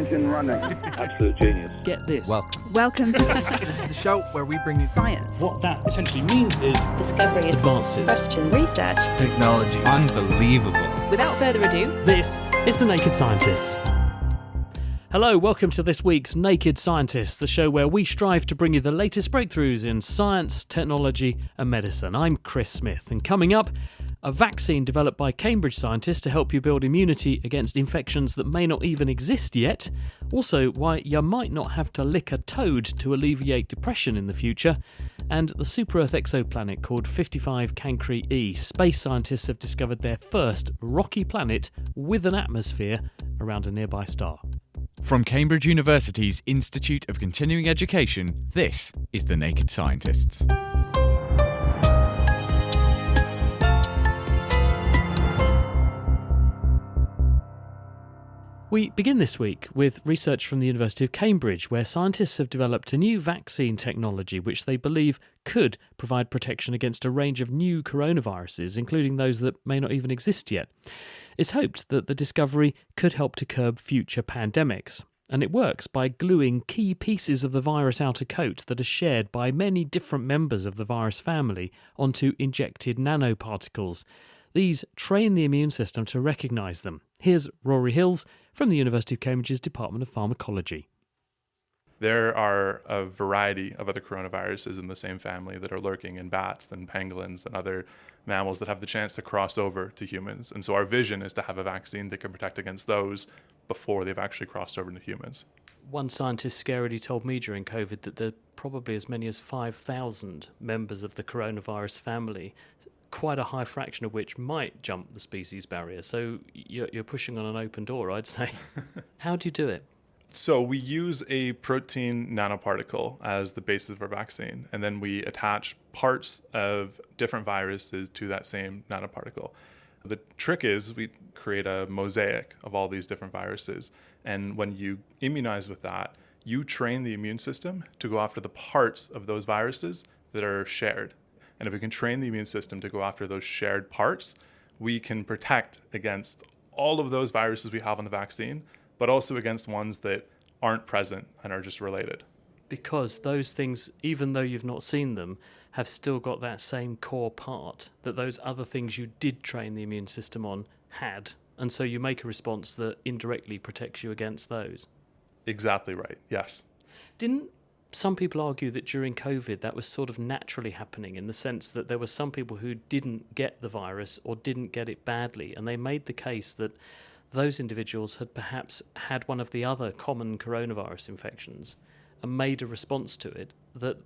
engine running. Absolute genius. Get this. Welcome. This is the show where we bring you Science. What that essentially means is discoveries, Advances. Questions. Research. technology. Unbelievable. Without further ado, This is The Naked Scientists. Hello, welcome to this week's Naked Scientists, the show where we strive to bring you the latest breakthroughs in science, technology and medicine. I'm Chris Smith, and coming up, a vaccine developed by Cambridge scientists to help you build immunity against infections that may not even exist yet. Also, why you might not have to lick a toad to alleviate depression in the future. And the super-Earth exoplanet called 55 Cancri E. Space scientists have discovered their first rocky planet with an atmosphere around a nearby star. From Cambridge University's Institute of Continuing Education, this is The Naked Scientists. We begin this week with research from the University of Cambridge, where scientists have developed a new vaccine technology which they believe could provide protection against a range of new coronaviruses, including those that may not even exist yet. It's hoped that the discovery could help to curb future pandemics. And it works by gluing key pieces of the virus outer coat that are shared by many different members of the virus family onto injected nanoparticles. These train the immune system to recognise them. Here's Rory Hills from the University of Cambridge's Department of Pharmacology. There are a variety of other coronaviruses in the same family that are lurking in bats and pangolins and other mammals that have the chance to cross over to humans. And so our vision is to have a vaccine that can protect against those before they've actually crossed over into humans. One scientist scarily told me during COVID that there are probably as many as 5,000 members of the coronavirus family, quite a high fraction of which might jump the species barrier. So you're pushing on an open door, I'd say. How do you do it? So we use a protein nanoparticle as the basis of our vaccine, and then we attach parts of different viruses to that same nanoparticle. The trick is we create a mosaic of all these different viruses, and when you immunize with that, you train the immune system to go after the parts of those viruses that are shared. And if we can train the immune system to go after those shared parts, we can protect against all of those viruses we have on the vaccine, but also against ones that aren't present and are just related. Because those things, even though you've not seen them, have still got that same core part that those other things you did train the immune system on had. And so you make a response that indirectly protects you against those. Exactly right, yes. Didn't some people argue that during COVID that was sort of naturally happening, in the sense that there were some people who didn't get the virus or didn't get it badly, and they made the case that those individuals had perhaps had one of the other common coronavirus infections and made a response to it that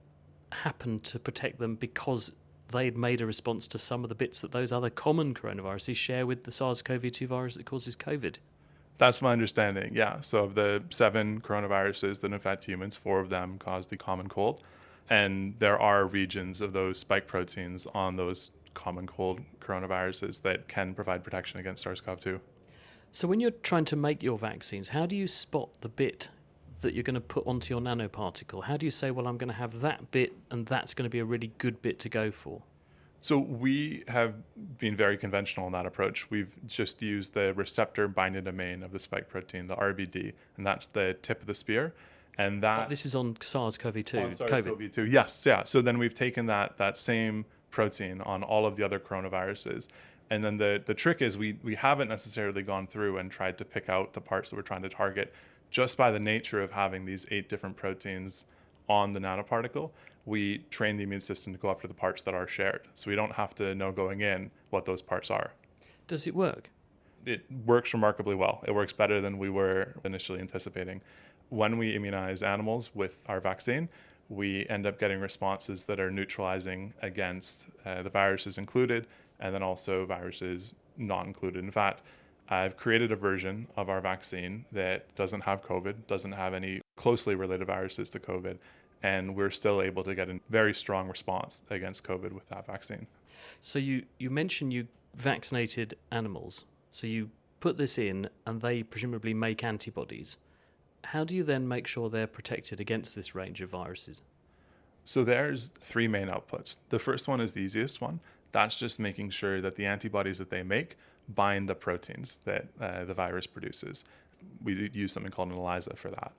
happened to protect them because they'd made a response to some of the bits that those other common coronaviruses share with the SARS-CoV-2 virus that causes COVID. That's my understanding, yeah. So of the 7 coronaviruses that infect humans, 4 of them cause the common cold. And there are regions of those spike proteins on those common cold coronaviruses that can provide protection against SARS-CoV-2. So when you're trying to make your vaccines, how do you spot the bit that you're going to put onto your nanoparticle? How do you say, well, I'm going to have that bit and that's going to be a really good bit to go for? So we have been very conventional in that approach. We've just used the receptor binding domain of the spike protein, the RBD, and that's the tip of the spear. And that this is on SARS-CoV-2. On SARS-CoV-2, yes, yeah. So then we've taken that same protein on all of the other coronaviruses. And then the trick is we haven't necessarily gone through and tried to pick out the parts that we're trying to target. Just by the nature of having these 8 different proteins on the nanoparticle, we train the immune system to go after the parts that are shared. So we don't have to know going in what those parts are. Does it work? It works remarkably well. It works better than we were initially anticipating. When we immunize animals with our vaccine, we end up getting responses that are neutralizing against the viruses included, and then also viruses not included. In fact, I've created a version of our vaccine that doesn't have COVID, doesn't have any closely related viruses to COVID, and we're still able to get a very strong response against COVID with that vaccine. So you mentioned you vaccinated animals. So you put this in and they presumably make antibodies. How do you then make sure they're protected against this range of viruses? So there's 3 main outputs. The first one is the easiest one. That's just making sure that the antibodies that they make bind the proteins that the virus produces. We use something called an ELISA for that.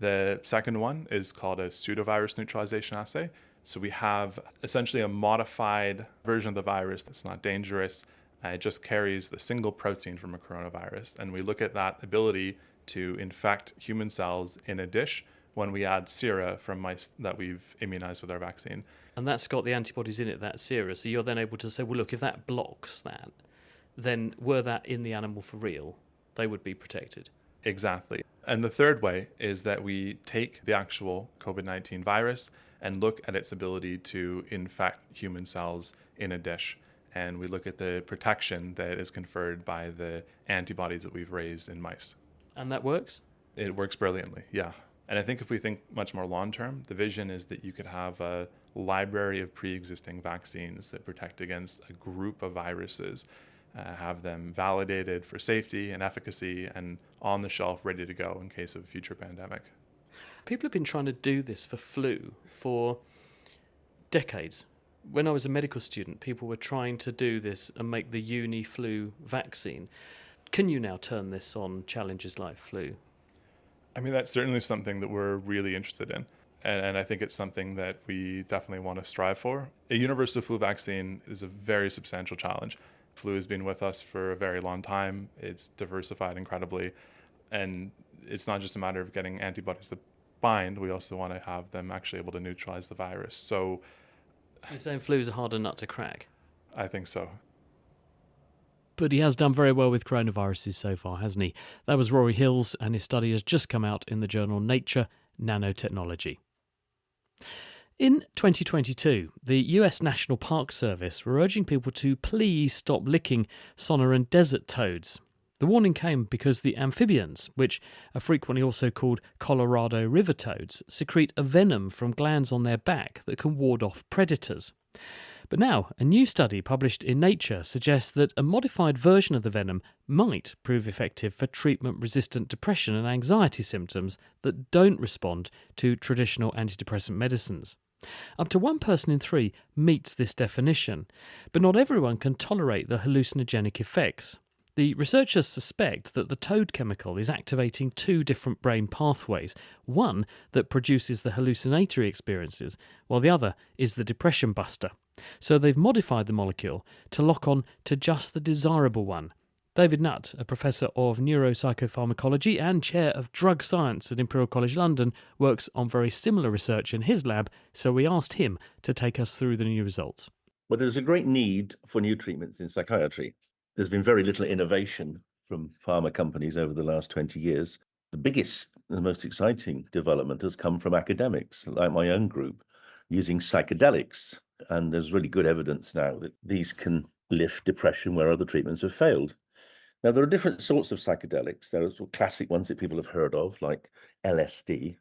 The second one is called a pseudovirus neutralization assay. So we have essentially a modified version of the virus that's not dangerous. It just carries the single protein from a coronavirus. And we look at that ability to infect human cells in a dish when we add sera from mice that we've immunized with our vaccine. And that's got the antibodies in it, that sera. So you're then able to say, well, look, if that blocks that, then were that in the animal for real, they would be protected. Exactly. And the third way is that we take the actual COVID-19 virus and look at its ability to infect human cells in a dish. And we look at the protection that is conferred by the antibodies that we've raised in mice. And that works? It works brilliantly, yeah. And I think if we think much more long term, the vision is that you could have a library of pre-existing vaccines that protect against a group of viruses, have them validated for safety and efficacy and on the shelf ready to go in case of a future pandemic. People have been trying to do this for flu for decades. When I was a medical student, people were trying to do this and make the uni-flu vaccine. Can you now turn this on challenges like flu? I mean, that's certainly something that we're really interested in. And I think it's something that we definitely want to strive for. A universal flu vaccine is a very substantial challenge. Flu has been with us for a very long time. It's diversified incredibly. And it's not just a matter of getting antibodies to bind. We also want to have them actually able to neutralize the virus. So You're saying flu's a harder nut to crack? I think so. But he has done very well with coronaviruses so far, hasn't he? That was Rory Hills, and his study has just come out in the journal Nature Nanotechnology. In 2022, the US National Park Service were urging people to please stop licking Sonoran desert toads. The warning came because the amphibians, which are frequently also called Colorado river toads, secrete a venom from glands on their back that can ward off predators. But now, a new study published in Nature suggests that a modified version of the venom might prove effective for treatment-resistant depression and anxiety symptoms that don't respond to traditional antidepressant medicines. Up to 1 person in 3 meets this definition, but not everyone can tolerate the hallucinogenic effects. The researchers suspect that the toad chemical is activating 2 different brain pathways, one that produces the hallucinatory experiences, while the other is the depression buster. So they've modified the molecule to lock on to just the desirable one. David Nutt, a professor of neuropsychopharmacology and chair of drug science at Imperial College London, works on very similar research in his lab, so we asked him to take us through the new results. Well, there's a great need for new treatments in psychiatry. There's been very little innovation from pharma companies over the last 20 years. The biggest and the most exciting development has come from academics, like my own group, using psychedelics. And there's really good evidence now that these can lift depression where other treatments have failed. Now, there are different sorts of psychedelics. There are sort of classic ones that people have heard of, like LSD.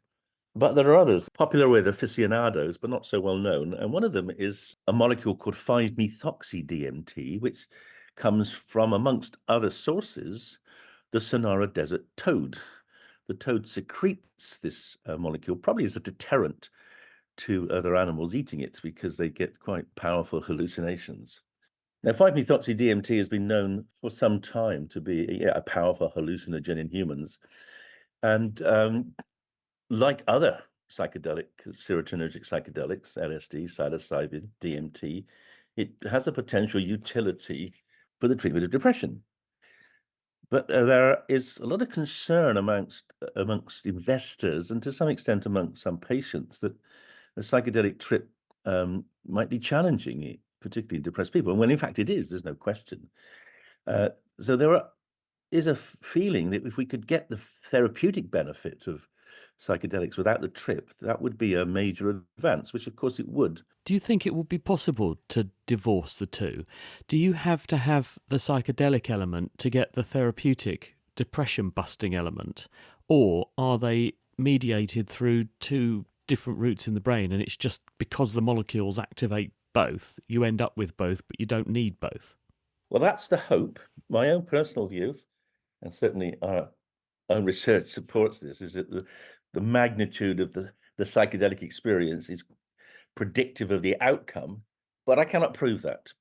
But there are others, popular with aficionados, but not so well known. And one of them is a molecule called 5-methoxy-DMT, which comes from, amongst other sources, the Sonora desert toad. The toad secretes this molecule, probably as a deterrent to other animals eating it, because they get quite powerful hallucinations. Now, 5-methoxy-DMT has been known for some time to be a powerful hallucinogen in humans. And like other psychedelic, serotonergic psychedelics, LSD, psilocybin, DMT, it has a potential utility for the treatment of depression. But there is a lot of concern amongst investors and to some extent amongst some patients that a psychedelic trip might be challenging, particularly depressed people. And when in fact it is, there's no question. So there is a feeling that if we could get the therapeutic benefit of psychedelics without the trip, that would be a major advance, which of course it would. Do you think it would be possible to divorce the two? Do you have to have the psychedelic element to get the therapeutic depression-busting element? Or are they mediated through 2 different routes in the brain and it's just because the molecules activate both, you end up with both, but you don't need both? Well, that's the hope. My own personal view, and certainly our own research supports this, is that the magnitude of the psychedelic experience is predictive of the outcome, but I cannot prove that.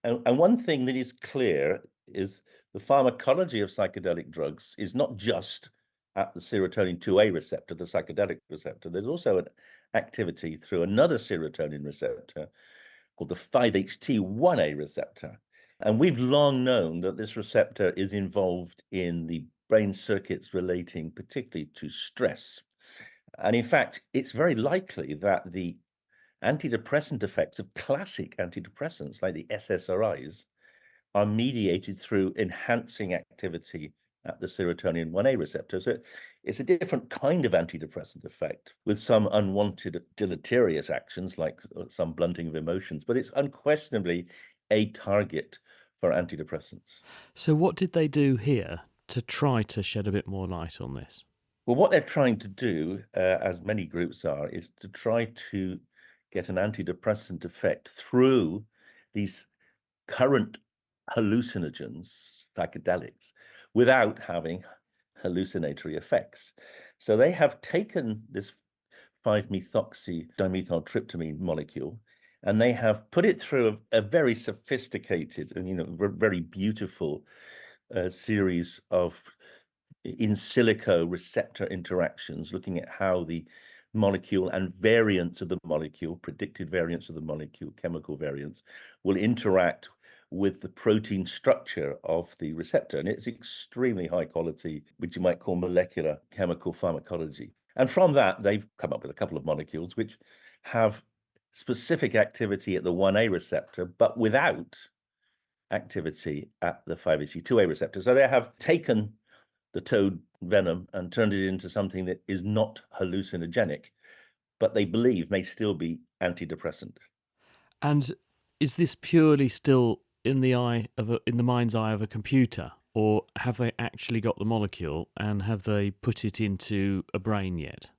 And one thing that is clear is the pharmacology of psychedelic drugs is not just at the serotonin 2A receptor, the psychedelic receptor. There's also an activity through another serotonin receptor called the 5-HT1A receptor. And we've long known that this receptor is involved in the brain circuits relating particularly to stress. And in fact, it's very likely that the antidepressant effects of classic antidepressants like the SSRIs are mediated through enhancing activity at the serotonin 1A receptor. So it's a different kind of antidepressant effect with some unwanted deleterious actions like some blunting of emotions, but it's unquestionably a target for antidepressants. So, what did they do here to try to shed a bit more light on this? Well, what they're trying to do, as many groups are, is to try to get an antidepressant effect through these current hallucinogens, psychedelics, without having hallucinatory effects. So they have taken this 5-methoxy dimethyltryptamine molecule and they have put it through a very sophisticated and very beautiful series of in silico receptor interactions, looking at how the molecule and variants of the molecule, predicted variants of the molecule, chemical variants, will interact with the protein structure of the receptor. And it's extremely high quality, which you might call molecular chemical pharmacology. And from that, they've come up with a couple of molecules which have specific activity at the 1A receptor, but without activity at the 5-HT2A receptor. So they have taken the toad venom and turned it into something that is not hallucinogenic, but they believe may still be antidepressant. And is this purely still in the mind's eye of a computer, or have they actually got the molecule and have they put it into a brain yet?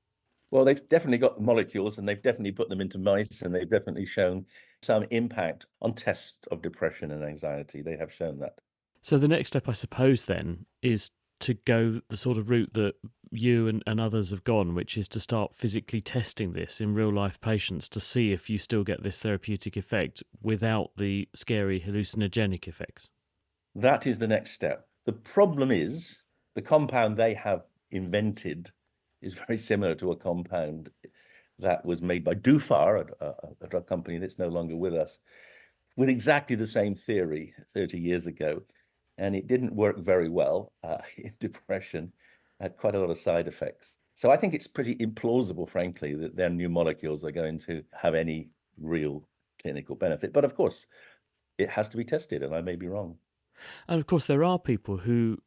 Well, they've definitely got the molecules and they've definitely put them into mice and they've definitely shown some impact on tests of depression and anxiety. They have shown that. So the next step, I suppose, then, is to go the sort of route that you and others have gone, which is to start physically testing this in real life patients to see if you still get this therapeutic effect without the scary hallucinogenic effects. That is the next step. The problem is the compound they have invented is very similar to a compound that was made by Dufar, a drug company that's no longer with us, with exactly the same theory 30 years ago. And it didn't work very well in depression, had quite a lot of side effects. So I think it's pretty implausible, frankly, that their new molecules are going to have any real clinical benefit. But of course, it has to be tested, and I may be wrong. And of course, there are people who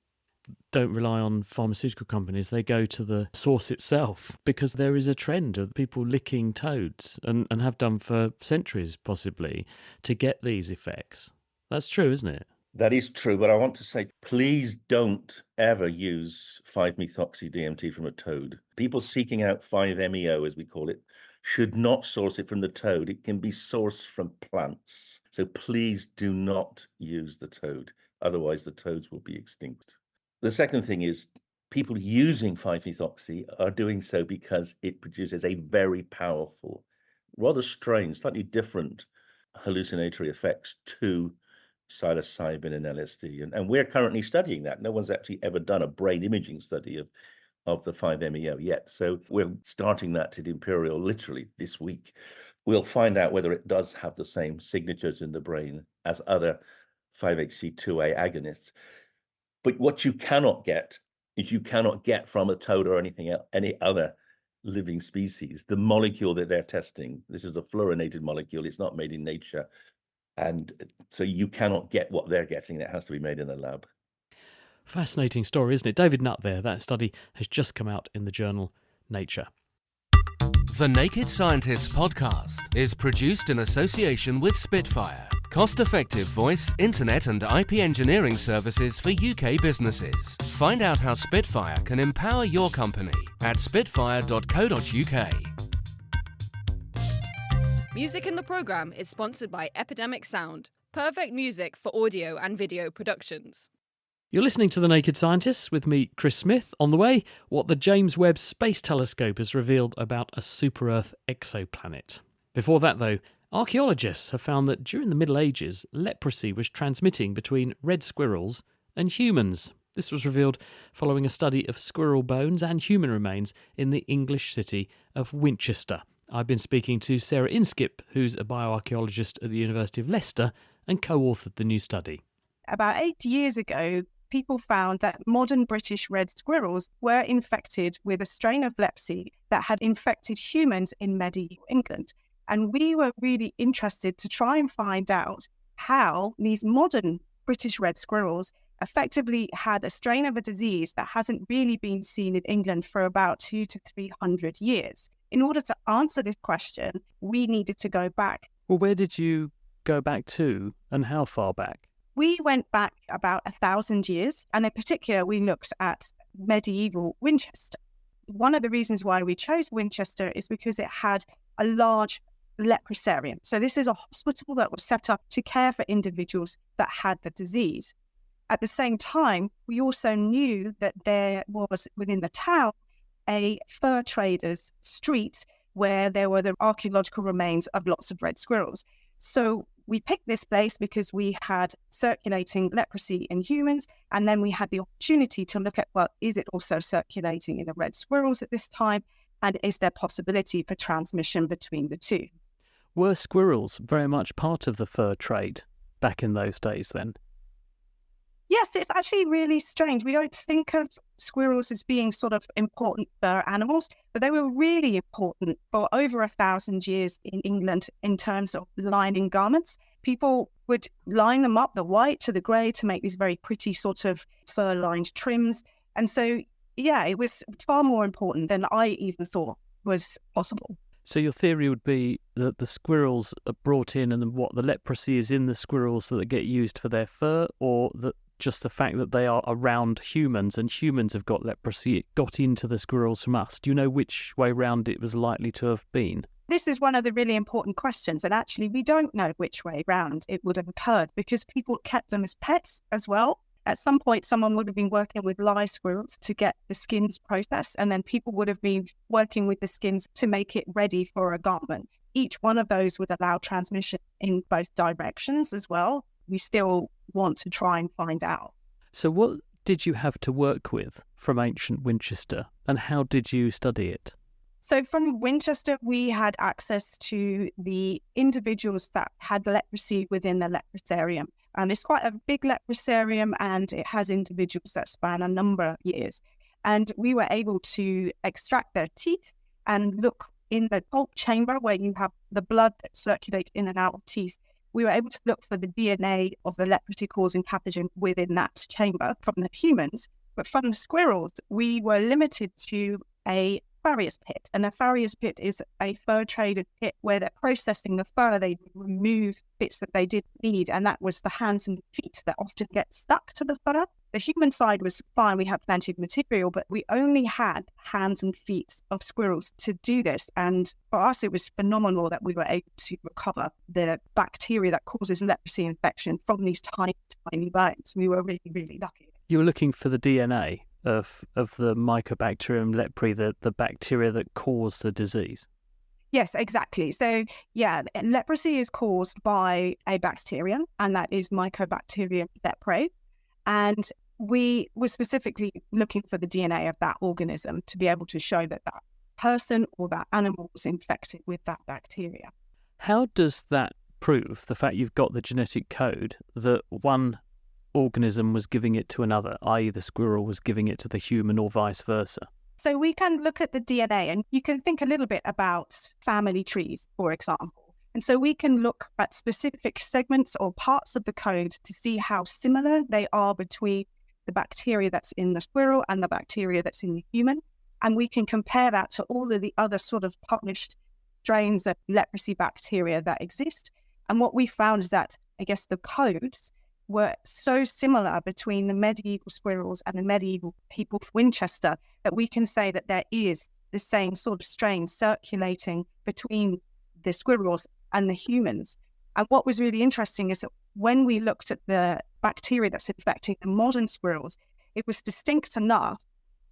don't rely on pharmaceutical companies. They go to the source itself because there is a trend of people licking toads and have done for centuries, possibly, to get these effects. That's true, isn't it? That is true, but I want to say, please don't ever use 5-methoxy-DMT from a toad. People seeking out 5-MeO, as we call it, should not source it from the toad. It can be sourced from plants. So please do not use the toad. Otherwise, the toads will be extinct. The second thing is people using 5-methoxy are doing so because it produces a very powerful, rather strange, slightly different hallucinatory effects to psilocybin and LSD. And we're currently studying that. No one's actually ever done a brain imaging study of the 5-MeO yet. So we're starting that at Imperial literally this week. We'll find out whether it does have the same signatures in the brain as other 5-HT2A agonists. But what you cannot get is you cannot get from a toad or anything else, any other living species, the molecule that they're testing. This is a fluorinated molecule. It's not made in nature. And so you cannot get what they're getting. It has to be made in a lab. Fascinating story, isn't it? David Nutt there. That study has just come out in the journal Nature. The Naked Scientists podcast is produced in association with Spitfire, cost-effective voice, internet and IP engineering services for UK businesses. Find out how Spitfire can empower your company at spitfire.co.uk. Music in the programme is sponsored by Epidemic Sound, perfect music for audio and video productions. You're listening to The Naked Scientists with me, Chris Smith. On the way, what the James Webb Space Telescope has revealed about a super-Earth exoplanet. Before that, though, archaeologists have found that during the Middle Ages, leprosy was transmitting between red squirrels and humans. This was revealed following a study of squirrel bones and human remains in the English city of Winchester. I've been speaking to Sarah Inskip, who's a bioarchaeologist at the University of Leicester and co-authored the new study. About 8 years ago, people found that modern British red squirrels were infected with a strain of leprosy that had infected humans in medieval England. And we were really interested to try and find out how these modern British red squirrels effectively had a strain of a disease that hasn't really been seen in England for about 200 to 300 years. In order to answer this question, we needed to go back. Well, where did you go back to and how far back? We went back about 1,000 years, and in particular, we looked at medieval Winchester. One of the reasons why we chose Winchester is because it had a large leprosarium. So this is a hospital that was set up to care for individuals that had the disease. At the same time, we also knew that there was within the town a fur traders' street where there were the archaeological remains of lots of red squirrels. So we picked this place because we had circulating leprosy in humans, and then we had the opportunity to look at, well, is it also circulating in the red squirrels at this time, and is there possibility for transmission between the two? Were squirrels very much part of the fur trade back in those days then? Yes, it's actually really strange. We don't think of squirrels as being sort of important fur animals, but they were really important for over 1,000 years in England in terms of lining garments. People would line them up, the white to the grey, to make these very pretty sort of fur-lined trims. And so, yeah, it was far more important than I even thought was possible. So your theory would be that the squirrels are brought in and what the leprosy is in the squirrels that get used for their fur, or that just the fact that they are around humans and humans have got leprosy, it got into the squirrels from us. Do you know which way round it was likely to have been? This is one of the really important questions, and actually we don't know which way round it would have occurred because people kept them as pets as well. At some point, someone would have been working with live squirrels to get the skins processed, and then people would have been working with the skins to make it ready for a garment. Each one of those would allow transmission in both directions as well. We still want to try and find out. So what did you have to work with from ancient Winchester, and how did you study it? So from Winchester, we had access to the individuals that had leprosy within the leprosarium. And it's quite a big leprosarium, and it has individuals that span a number of years. And we were able to extract their teeth and look in the pulp chamber where you have the blood that circulates in and out of teeth. We were able to look for the DNA of the leprosy-causing pathogen within that chamber from the humans. But from the squirrels, we were limited to a farrier's pit. And a farrier's pit is a fur-traded pit where they're processing the fur. They remove bits that they didn't need, and that was the hands and feet that often get stuck to the fur. The human side was fine. We had plenty of material, but we only had hands and feet of squirrels to do this. And for us, it was phenomenal that we were able to recover the bacteria that causes leprosy infection from these tiny, tiny bones. We were really, really lucky. You were looking for the DNA of the Mycobacterium leprae, the bacteria that cause the disease. Yes, exactly. So, yeah, leprosy is caused by a bacterium, and that is Mycobacterium leprae. And we were specifically looking for the DNA of that organism to be able to show that that person or that animal was infected with that bacteria. How does that prove, the fact you've got the genetic code, that one organism was giving it to another, i.e. the squirrel was giving it to the human or vice versa? So we can look at the DNA, and you can think a little bit about family trees, for example. And so we can look at specific segments or parts of the code to see how similar they are between the bacteria that's in the squirrel and the bacteria that's in the human. And we can compare that to all of the other sort of published strains of leprosy bacteria that exist. And what we found is that, I guess, the codes were so similar between the medieval squirrels and the medieval people of Winchester that we can say that there is the same sort of strain circulating between the squirrels and the humans. And what was really interesting is that when we looked at the bacteria that's infecting the modern squirrels, it was distinct enough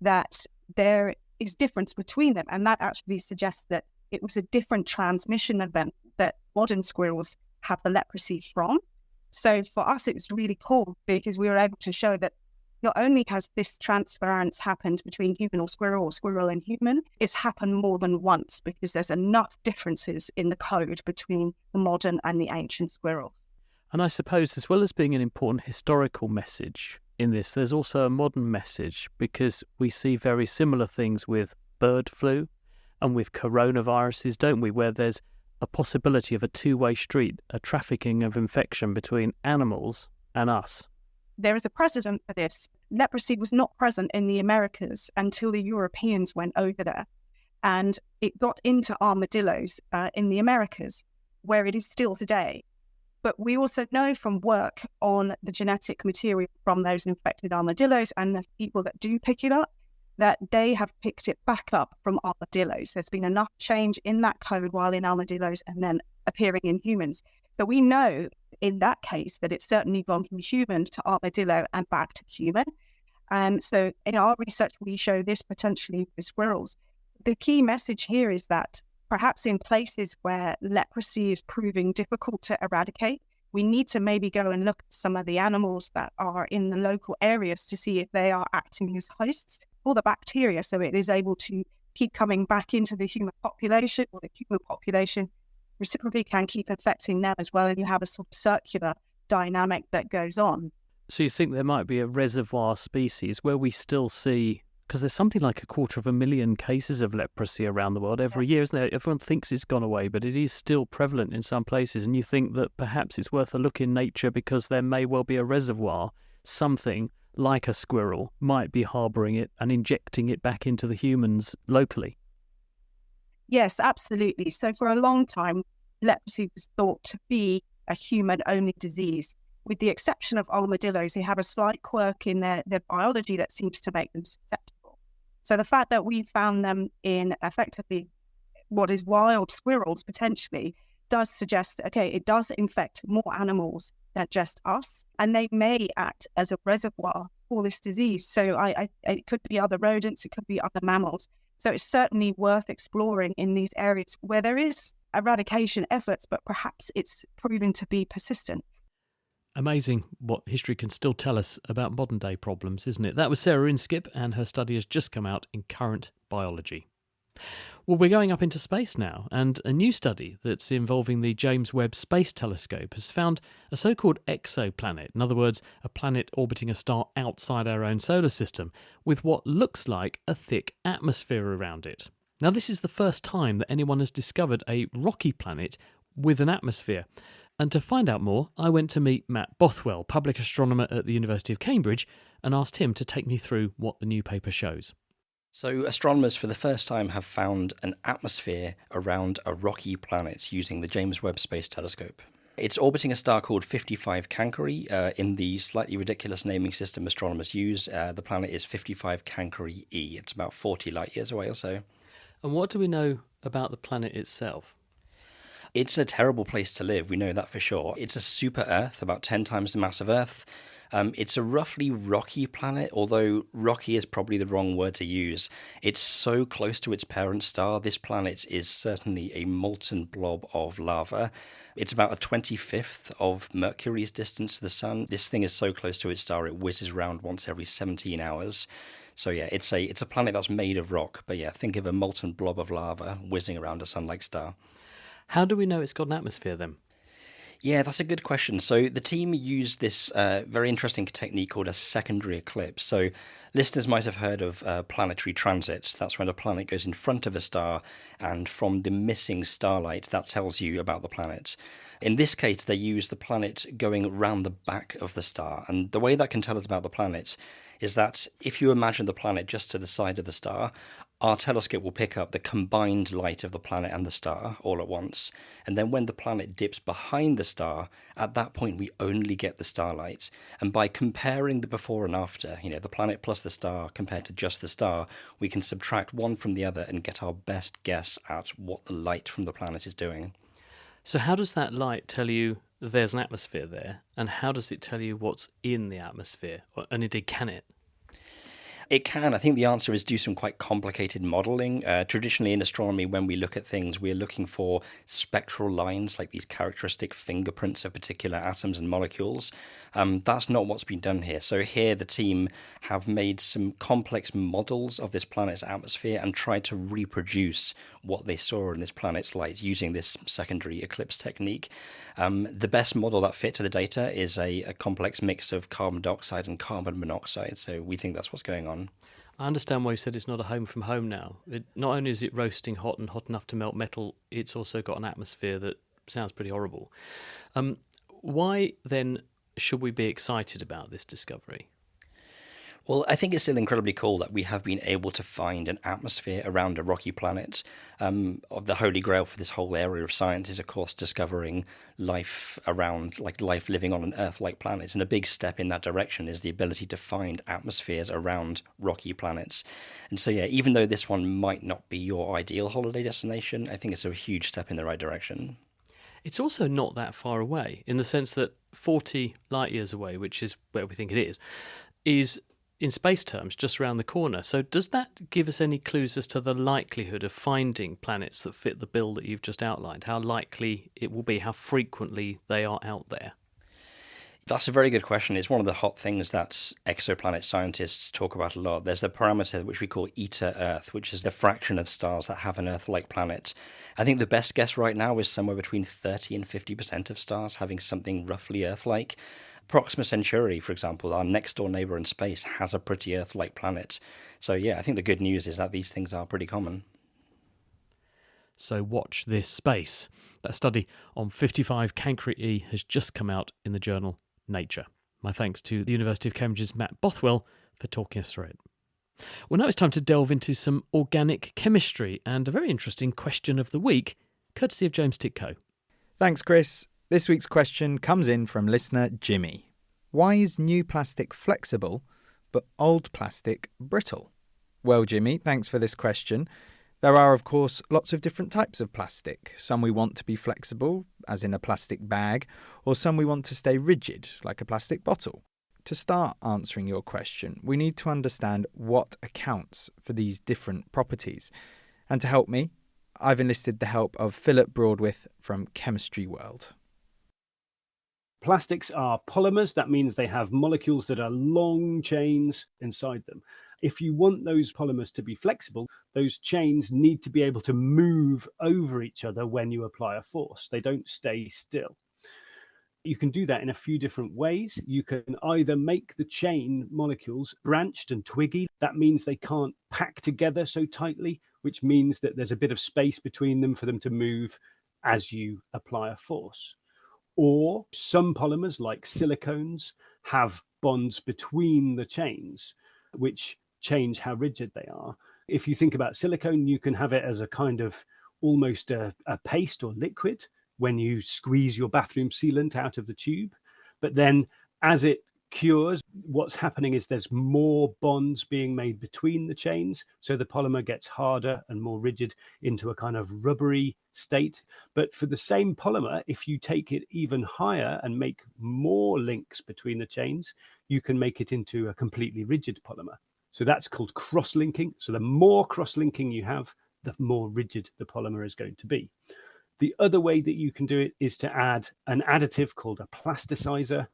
that there is difference between them. And that actually suggests that it was a different transmission event that modern squirrels have the leprosy from. So for us, it was really cool because we were able to show that not only has this transference happened between human or squirrel and human, it's happened more than once because there's enough differences in the code between the modern and the ancient squirrel. And I suppose, as well as being an important historical message in this, there's also a modern message because we see very similar things with bird flu and with coronaviruses, don't we, where there's a possibility of a two-way street, a trafficking of infection between animals and us. There is a precedent for this. Leprosy was not present in the Americas until the Europeans went over there. And it got into armadillos in the Americas, where it is still today. But we also know from work on the genetic material from those infected armadillos and the people that do pick it up, that they have picked it back up from armadillos. There's been enough change in that code while in armadillos and then appearing in humans. So we know in that case that it's certainly gone from human to armadillo and back to human. And so in our research, we show this potentially with squirrels. The key message here is that perhaps in places where leprosy is proving difficult to eradicate, we need to maybe go and look at some of the animals that are in the local areas to see if they are acting as hosts for the bacteria, so it is able to keep coming back into the human population, or the human population reciprocally can keep infecting them as well, and you have a sort of circular dynamic that goes on. So you think there might be a reservoir species where we still see, because there's something like 250,000 cases of leprosy around the world every year, isn't there? Everyone thinks it's gone away, but it is still prevalent in some places, and you think that perhaps it's worth a look in nature because there may well be a reservoir, something like a squirrel might be harbouring it and injecting it back into the humans locally. Yes, absolutely. So for a long time, leprosy was thought to be a human-only disease. With the exception of armadillos, they have a slight quirk in their biology that seems to make them susceptible. So the fact that we found them in effectively what is wild squirrels potentially does suggest that, okay, it does infect more animals than just us, and they may act as a reservoir for this disease. So it could be other rodents, it could be other mammals. So it's certainly worth exploring in these areas where there is eradication efforts, but perhaps it's proven to be persistent. Amazing what history can still tell us about modern day problems, isn't it? That was Sarah Inskip, and her study has just come out in Current Biology. Well, we're going up into space now, and a new study that's involving the James Webb Space Telescope has found a so-called exoplanet, in other words, a planet orbiting a star outside our own solar system, with what looks like a thick atmosphere around it. Now, this is the first time that anyone has discovered a rocky planet with an atmosphere. And to find out more, I went to meet Matt Bothwell, public astronomer at the University of Cambridge, and asked him to take me through what the new paper shows. So astronomers for the first time have found an atmosphere around a rocky planet using the James Webb Space Telescope. It's orbiting a star called 55 Cancri in the slightly ridiculous naming system astronomers use. The planet is 55 Cancri E. It's about 40 light years away or so. And what do we know about the planet itself? It's a terrible place to live, we know that for sure. It's a super Earth, about 10 times the mass of Earth. It's a roughly rocky planet, although rocky is probably the wrong word to use. It's so close to its parent star, this planet is certainly a molten blob of lava. It's about a 25th of Mercury's distance to the Sun. This thing is so close to its star, it whizzes around once every 17 hours. So yeah, it's a planet that's made of rock, but yeah, think of a molten blob of lava whizzing around a sun-like star. How do we know it's got an atmosphere then? Yeah, that's a good question. So the team used this very interesting technique called a secondary eclipse. So listeners might have heard of planetary transits. That's when a planet goes in front of a star, and from the missing starlight, that tells you about the planet. In this case, they use the planet going round the back of the star. And the way that can tell us about the planet is that if you imagine the planet just to the side of the star, our telescope will pick up the combined light of the planet and the star all at once. And then when the planet dips behind the star, at that point we only get the starlight. And by comparing the before and after, the planet plus the star compared to just the star, we can subtract one from the other and get our best guess at what the light from the planet is doing. So how does that light tell you there's an atmosphere there? And how does it tell you what's in the atmosphere? And indeed, can it? It can. I think the answer is do some quite complicated modeling. Traditionally in astronomy, when we look at things, we're looking for spectral lines, like these characteristic fingerprints of particular atoms and molecules. That's not what's been done here. So here the team have made some complex models of this planet's atmosphere and tried to reproduce what they saw in this planet's light using this secondary eclipse technique. The best model that fit to the data is a complex mix of carbon dioxide and carbon monoxide. So we think that's what's going on. I understand why you said it's not a home from home now. Not only is it roasting hot and hot enough to melt metal, it's also got an atmosphere that sounds pretty horrible. Why then should we be excited about this discovery? Well, I think it's still incredibly cool that we have been able to find an atmosphere around a rocky planet. The holy grail for this whole area of science is, of course, discovering life around, like life living on an Earth-like planet. And a big step in that direction is the ability to find atmospheres around rocky planets. And so, yeah, even though this one might not be your ideal holiday destination, I think it's a huge step in the right direction. It's also not that far away, in the sense that 40 light years away, which is where we think it is in space terms just around the corner. So does that give us any clues as to the likelihood of finding planets that fit the bill that you've just outlined? How likely it will be, how frequently they are out there? That's a very good question. It's one of the hot things that exoplanet scientists talk about a lot. There's the parameter which we call eta Earth, which is the fraction of stars that have an Earth-like planet. I think the best guess right now is somewhere between 30 and 50% of stars having something roughly Earth-like. Proxima Centauri, for example, our next-door neighbour in space, has a pretty Earth-like planet. So, yeah, I think the good news is that these things are pretty common. So watch this space. That study on 55 Cancri E has just come out in the journal Nature. My thanks to the University of Cambridge's Matt Bothwell for talking us through it. Well, now it's time to delve into some organic chemistry and a very interesting question of the week, courtesy of James Titko. Thanks, Chris. This week's question comes in from listener Jimmy. Why is new plastic flexible, but old plastic brittle? Well, Jimmy, thanks for this question. There are, of course, lots of different types of plastic. Some we want to be flexible, as in a plastic bag, or some we want to stay rigid, like a plastic bottle. To start answering your question, we need to understand what accounts for these different properties. And to help me, I've enlisted the help of Philip Broadwith from Chemistry World. Plastics are polymers. That means they have molecules that are long chains inside them. If you want those polymers to be flexible, those chains need to be able to move over each other when you apply a force. They don't stay still. You can do that in a few different ways. You can either make the chain molecules branched and twiggy. That means they can't pack together so tightly, which means that there's a bit of space between them for them to move as you apply a force. Or some polymers, like silicones, have bonds between the chains, which change how rigid they are. If you think about silicone, you can have it as a kind of almost a paste or liquid when you squeeze your bathroom sealant out of the tube. But then as it cures, what's happening is there's more bonds being made between the chains. So the polymer gets harder and more rigid into a kind of rubbery state. But for the same polymer, if you take it even higher and make more links between the chains, you can make it into a completely rigid polymer. So that's called cross-linking. So the more cross-linking you have, the more rigid the polymer is going to be. The other way that you can do it is to add an additive called a plasticizer,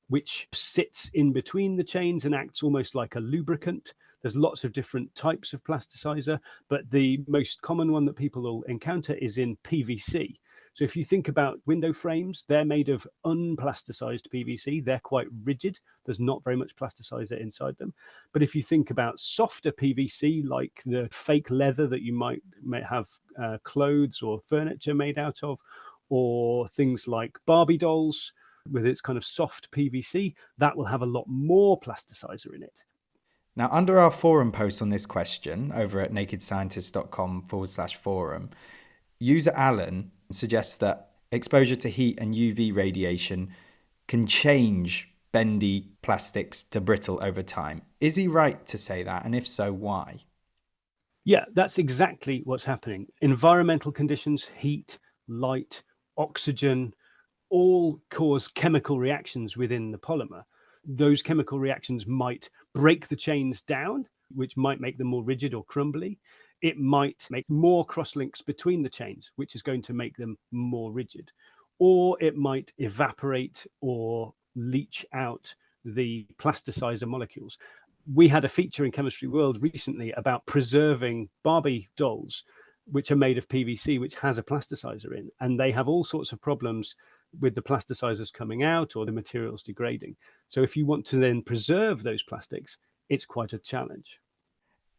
which sits in between the chains and acts almost like a lubricant. There's lots of different types of plasticizer, but the most common one that people will encounter is in PVC. So if you think about window frames, they're made of unplasticized PVC. They're quite rigid. There's not very much plasticizer inside them. But if you think about softer PVC, like the fake leather that you might have clothes or furniture made out of, or things like Barbie dolls, with its kind of soft PVC, that will have a lot more plasticizer in it. Now, under our forum post on this question over at nakedscientist.com/forum, user Alan suggests that exposure to heat and UV radiation can change bendy plastics to brittle over time. Is he right to say that? And if so, why? Yeah, that's exactly what's happening. Environmental conditions, heat, light, oxygen, all cause chemical reactions within the polymer. Those chemical reactions might break the chains down, which might make them more rigid or crumbly. It might make more crosslinks between the chains, which is going to make them more rigid. Or it might evaporate or leach out the plasticizer molecules. We had a feature in Chemistry World recently about preserving Barbie dolls, which are made of PVC, which has a plasticizer in, and they have all sorts of problems with the plasticizers coming out or the materials degrading. So if you want to then preserve those plastics, it's quite a challenge.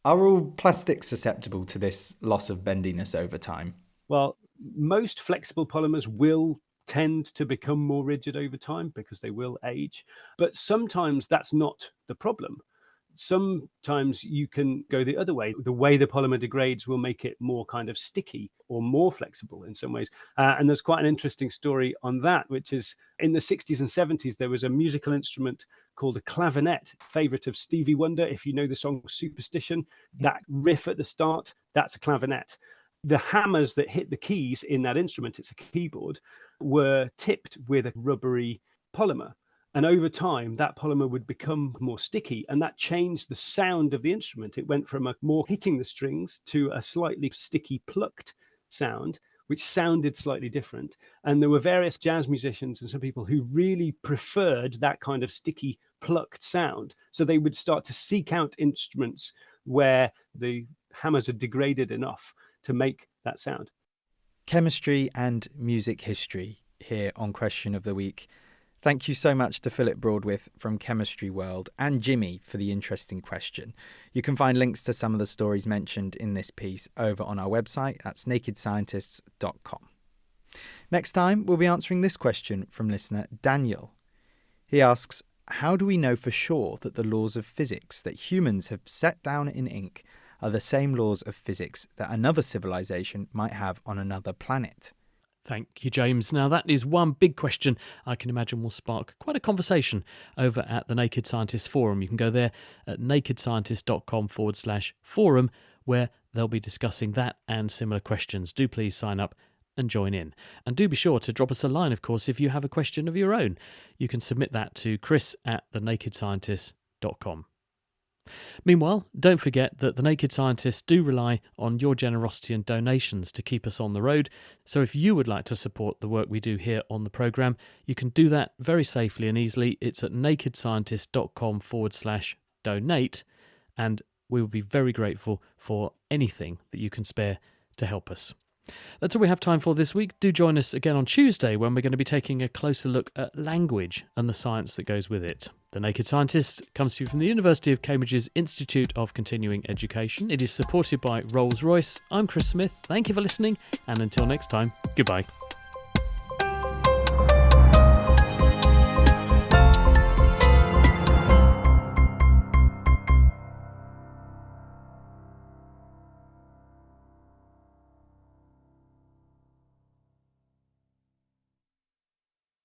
Are all plastics susceptible to this loss of bendiness over time? Well, most flexible polymers will tend to become more rigid over time because they will age, but sometimes that's not the problem. Sometimes you can go the other way. The way the polymer degrades will make it more kind of sticky or more flexible in some ways. And there's quite an interesting story on that, which is in the 60s and 70s, there was a musical instrument called a clavinet, favorite of Stevie Wonder. If you know the song Superstition, that riff at the start, that's a clavinet. The hammers that hit the keys in that instrument, it's a keyboard, were tipped with a rubbery polymer. And over time, that polymer would become more sticky, and that changed the sound of the instrument. It went from a more hitting the strings to a slightly sticky plucked sound, which sounded slightly different. And there were various jazz musicians and some people who really preferred that kind of sticky plucked sound. So they would start to seek out instruments where the hammers had degraded enough to make that sound. Chemistry and music history here on Question of the Week. Thank you so much to Philip Broadwith from Chemistry World and Jimmy for the interesting question. You can find links to some of the stories mentioned in this piece over on our website. That's nakedscientists.com. Next time, we'll be answering this question from listener Daniel. He asks, how do we know for sure that the laws of physics that humans have set down in ink are the same laws of physics that another civilization might have on another planet? Thank you, James. Now, that is one big question I can imagine will spark quite a conversation over at the Naked Scientist Forum. You can go there at nakedscientist.com/forum, where they'll be discussing that and similar questions. Do please sign up and join in. And do be sure to drop us a line, of course, if you have a question of your own. You can submit that to chris@thenakedscientist.com. Meanwhile, don't forget that the Naked Scientists do rely on your generosity and donations to keep us on the road. So if you would like to support the work we do here on the programme, you can do that very safely and easily. It's at nakedscientist.com/donate, and we will be very grateful for anything that you can spare to help us. That's all we have time for this week. Do join us again on Tuesday when we're going to be taking a closer look at language and the science that goes with it. The Naked Scientist comes to you from the University of Cambridge's Institute of Continuing Education. It is supported by Rolls-Royce. I'm Chris Smith. Thank you for listening, and until next time, goodbye.